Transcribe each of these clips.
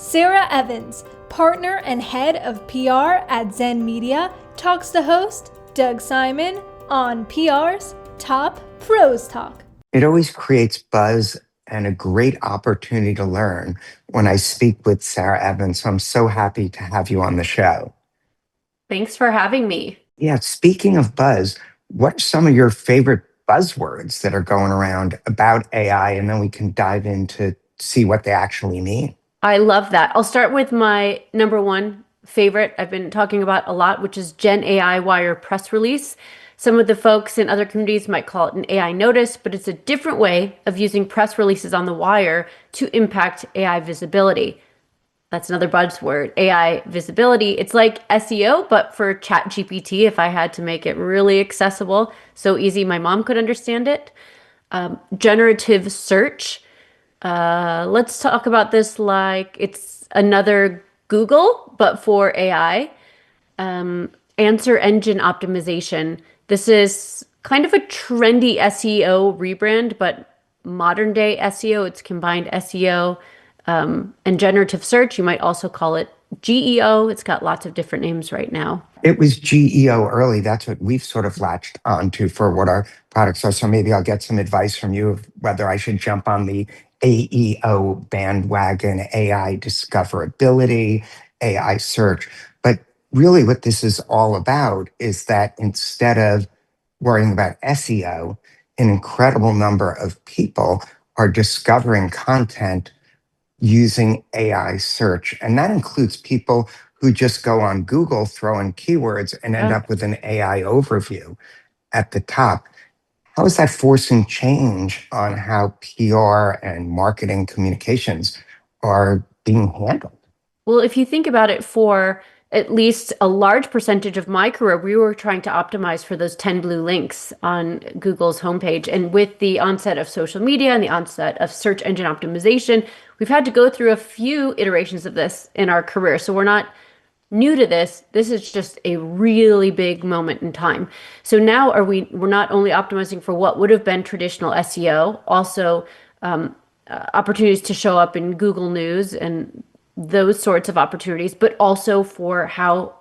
Sarah Evans, partner and head of PR at Zen Media, talks to host Doug Simon on PR's Top Pros Talk. It always creates buzz and a great opportunity to learn when I speak with Sarah Evans. So I'm so happy to have you on the show. Thanks for having me. Yeah, speaking of buzz, what are some of your favorite buzzwords that are going around about AI? And then we can dive into see what they actually mean. I love that. I'll start with my number one favorite I've been talking about a lot, which is Gen AI Wire press release. Some of the folks in other communities might call it an AI notice, but it's a different way of using press releases on the wire to impact AI visibility. That's another buzzword, AI visibility. It's like SEO, but for ChatGPT, if I had to make it really accessible, so easy my mom could understand it. Generative search. Let's talk about this like it's another Google, but for AI. Answer engine optimization. This is kind of a trendy SEO rebrand, but modern day SEO. It's combined SEO and generative search. You might also call it GEO. It's got lots of different names right now. It was GEO early. That's what we've sort of latched onto for what our products are. So maybe I'll get some advice from you of whether I should jump on the AEO bandwagon, AI discoverability, AI search. But really what this is all about is that instead of worrying about SEO, an incredible number of people are discovering content using AI search. And that includes people who just go on Google, throw in keywords, and end up with an AI overview at the top. How is that forcing change on how PR and marketing communications are being handled? Well, if you think about it, for at least a large percentage of my career, we were trying to optimize for those 10 blue links on Google's homepage. And with the onset of social media and the onset of search engine optimization, we've had to go through a few iterations of this in our career. So we're not new to this. This is just a really big moment in time. So now we're not only optimizing for what would have been traditional SEO, also opportunities to show up in Google News and those sorts of opportunities, but also for how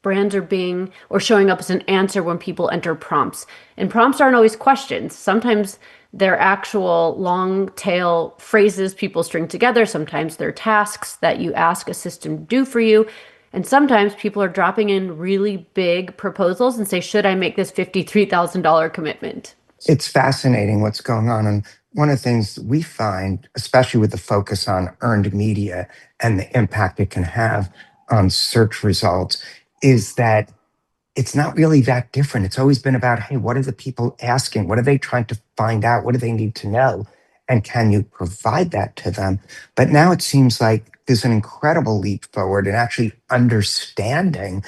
brands are being or showing up as an answer when people enter prompts. And prompts aren't always questions. Sometimes they're actual long tail phrases people string together. Sometimes they're tasks that you ask a system to do for you. And sometimes people are dropping in really big proposals and say, should I make this $53,000 commitment? It's fascinating what's going on. And one of the things we find, especially with the focus on earned media and the impact it can have on search results, is that it's not really that different. It's always been about, hey, what are the people asking? What are they trying to find out? What do they need to know? And can you provide that to them? But now it seems like there's an incredible leap forward in actually understanding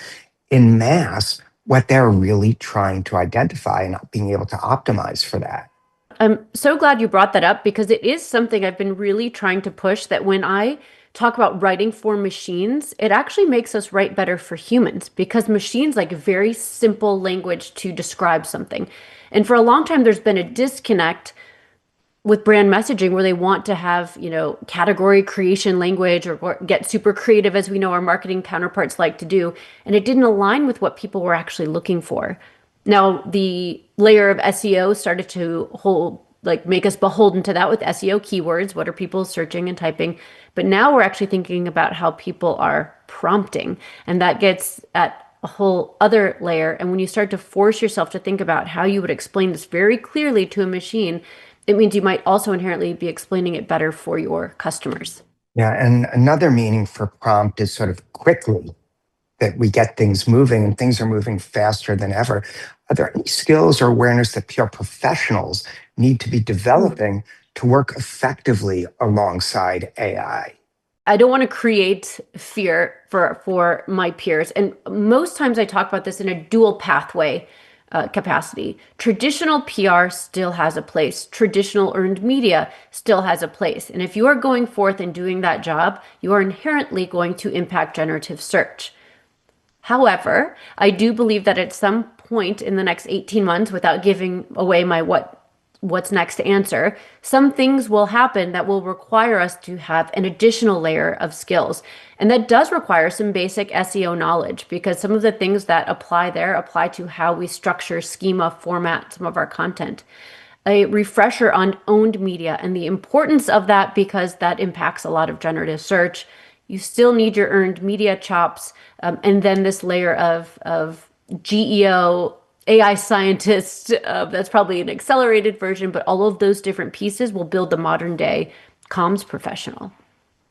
in mass what they're really trying to identify and being able to optimize for that. I'm so glad you brought that up because it is something I've been really trying to push, that when I talk about writing for machines, it actually makes us write better for humans, because machines like very simple language to describe something. And for a long time, there's been a disconnect with brand messaging where they want to have, category creation language or get super creative, as we know our marketing counterparts like to do. And it didn't align with what people were actually looking for. Now, the layer of SEO started to make us beholden to that with SEO keywords. What are people searching and typing? But now we're actually thinking about how people are prompting. And that gets at a whole other layer. And when you start to force yourself to think about how you would explain this very clearly to a machine, it means you might also inherently be explaining it better for your customers. Yeah, and another meaning for prompt is sort of quickly, that we get things moving, and things are moving faster than ever. Are there any skills or awareness that PR professionals need to be developing to work effectively alongside AI? I don't want to create fear for my peers. And most times I talk about this in a dual pathway capacity. Traditional PR still has a place. Traditional earned media still has a place. And if you are going forth and doing that job, you are inherently going to impact generative search. However, I do believe that at some point in the next 18 months, without giving away my what what's next answer, some things will happen that will require us to have an additional layer of skills. And that does require some basic SEO knowledge, because some of the things that apply there apply to how we structure, schema, format some of our content. A refresher on owned media and the importance of that, because that impacts a lot of generative search. You still need your earned media chops, and then this layer of GEO, AI scientist. That's probably an accelerated version, but all of those different pieces will build the modern day comms professional.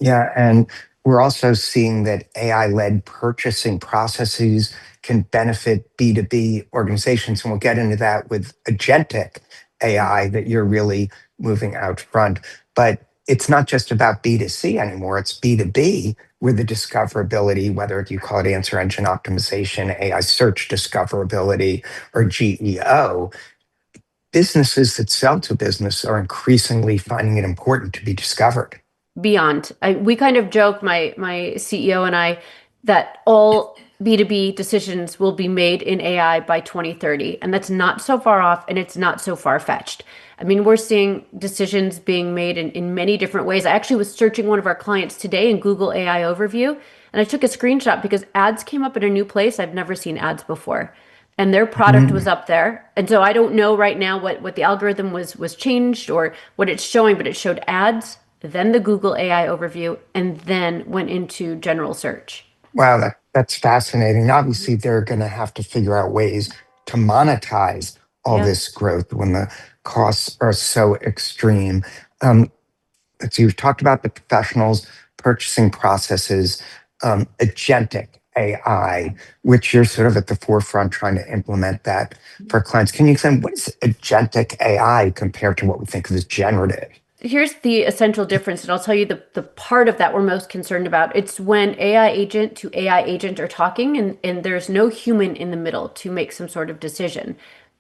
Yeah, and we're also seeing that AI-led purchasing processes can benefit B2B organizations, and we'll get into that with agentic AI that you're really moving out front. But it's not just about B2C anymore, it's B2B with the discoverability, whether you call it answer engine optimization, AI search discoverability, or GEO. Businesses that sell to business are increasingly finding it important to be discovered. Beyond. We kind of joke, my CEO and I, that all B2B decisions will be made in AI by 2030. And that's not so far off, and it's not so far-fetched. I mean, we're seeing decisions being made in many different ways. I actually was searching one of our clients today in Google AI Overview, and I took a screenshot because ads came up in a new place. I've never seen ads before. And their product was up there. And so I don't know right now what the algorithm was changed or what it's showing, but it showed ads, then the Google AI overview, and then went into general search. Wow, that's fascinating. Obviously, they're going to have to figure out ways to monetize all Yeah. this growth when the costs are so extreme. So you've talked about the professionals, purchasing processes, agentic AI, which you're sort of at the forefront trying to implement that for clients. Can you explain what is agentic AI compared to what we think of as generative? Here's the essential difference, and I'll tell you the part of that we're most concerned about. It's when AI agent to AI agent are talking, and there's no human in the middle to make some sort of decision.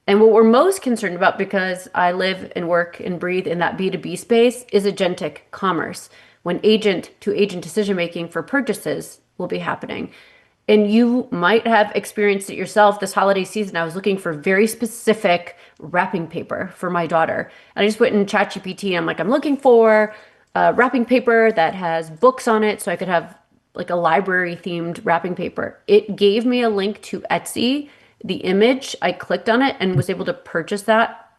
And what we're most concerned about, because I live and work and breathe in that B2B space, is agentic commerce, when agent to agent decision making for purchases will be happening. And you might have experienced it yourself this holiday season. I was looking for very specific wrapping paper for my daughter. And I just went in ChatGPT and I'm like, I'm looking for wrapping paper that has books on it so I could have like a library themed wrapping paper. It gave me a link to Etsy, the image. I clicked on it and was able to purchase that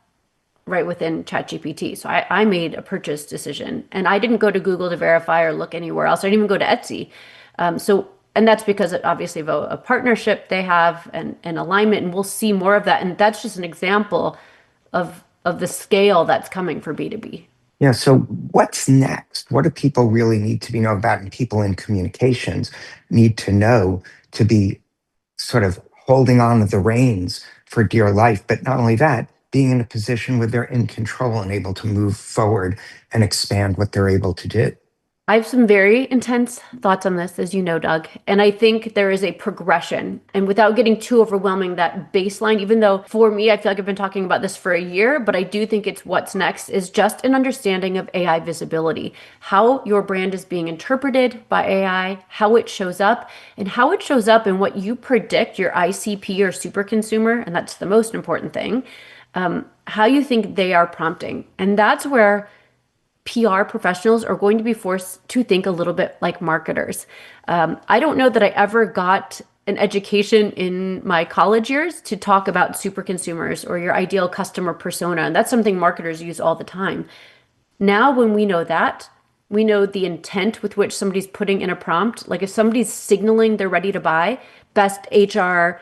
right within ChatGPT. So I made a purchase decision, and I didn't go to Google to verify or look anywhere else. I didn't even go to Etsy. And that's because obviously of a partnership they have and alignment, and we'll see more of that. And that's just an example of the scale that's coming for B2B. Yeah, so what's next? What do people really need to be know about, and people in communications need to know to be sort of holding on to the reins for dear life? But not only that, being in a position where they're in control and able to move forward and expand what they're able to do. I have some very intense thoughts on this, as you know, Doug. And I think there is a progression. And without getting too overwhelming, that baseline, even though for me, I feel like I've been talking about this for a year, but I do think it's what's next is just an understanding of AI visibility, how your brand is being interpreted by AI, how it shows up, and how it shows up in what you predict your ICP or super consumer, and that's the most important thing, how you think they are prompting. And that's where PR professionals are going to be forced to think a little bit like marketers. I don't know that I ever got an education in my college years to talk about super consumers or your ideal customer persona. And that's something marketers use all the time. Now, when we know that, we know the intent with which somebody's putting in a prompt. Like if somebody's signaling they're ready to buy, best HR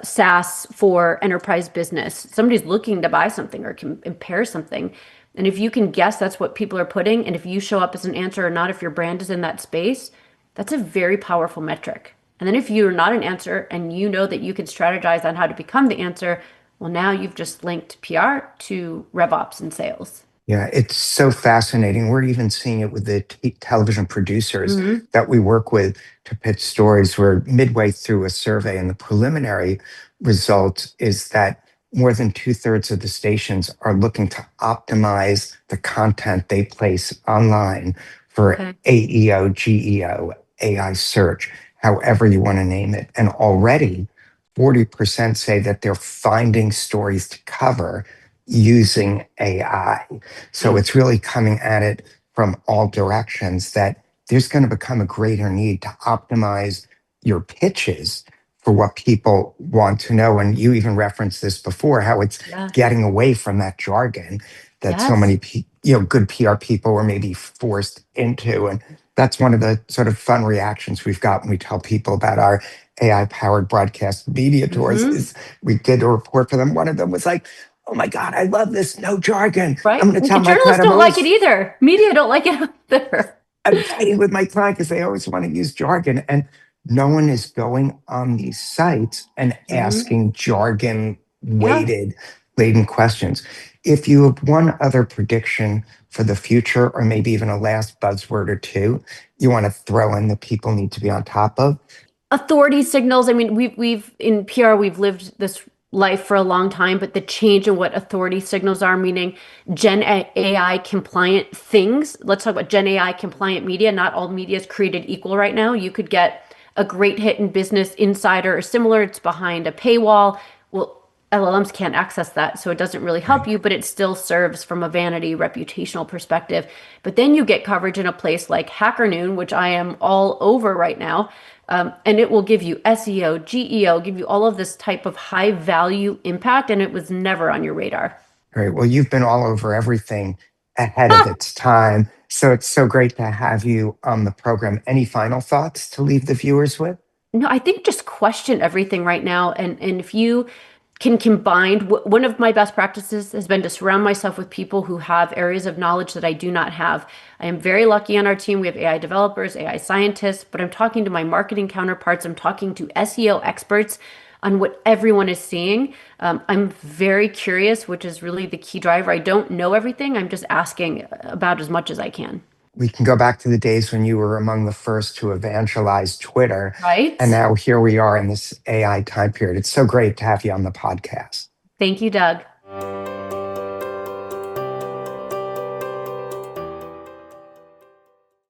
SaaS for enterprise business, somebody's looking to buy something or can impair something. And if you can guess that's what people are putting, and if you show up as an answer or not, if your brand is in that space, that's a very powerful metric. And then if you're not an answer and you know that you can strategize on how to become the answer, well, now you've just linked PR to RevOps and sales. Yeah, it's so fascinating. We're even seeing it with the television producers that we work with to pitch stories. We're midway through a survey, and the preliminary result is that more than 2/3 of the stations are looking to optimize the content they place online for AEO, GEO, AI search, however you want to name it. And already 40% say that they're finding stories to cover using AI. So it's really coming at it from all directions that there's going to become a greater need to optimize your pitches for what people want to know. And you even referenced this before, how it's Yes. getting away from that jargon that so Yes. many good PR people were maybe forced into. And that's one of the sort of fun reactions we've got when we tell people about our AI powered broadcast media tours is we did a report for them. One of them was like, oh my God, I love this. No jargon. Right? I'm going to tell my Journalists client don't like it either. Media don't like it either. I'm fighting with my client because they always want to use jargon. And no one is going on these sites and asking jargon Yeah. laden questions. If you have one other prediction for the future, or maybe even a last buzzword or two, you want to throw in that people need to be on top of. Authority signals. I mean, we've in PR, we've lived this life for a long time, but the change in what authority signals are, meaning AI compliant things. Let's talk about Gen AI compliant media. Not all media is created equal right now. You could get a great hit in Business Insider or similar. It's behind a paywall. Well, LLMs can't access that, so it doesn't really help you, but it still serves from a vanity reputational perspective. But then you get coverage in a place like Hacker Noon, which I am all over right now. And it will give you SEO, GEO, give you all of this type of high value impact, and it was never on your radar. Right. Well, you've been all over everything ahead of its time. So it's so great to have you on the program. Any final thoughts to leave the viewers with? No, I think just question everything right now. And if you can combine, one of my best practices has been to surround myself with people who have areas of knowledge that I do not have. I am very lucky on our team. We have AI developers, AI scientists, but I'm talking to my marketing counterparts. I'm talking to SEO experts on what everyone is seeing. I'm very curious, which is really the key driver. I don't know everything. I'm just asking about as much as I can. We can go back to the days when you were among the first to evangelize Twitter. Right? And now here we are in this AI time period. It's so great to have you on the podcast. Thank you, Doug.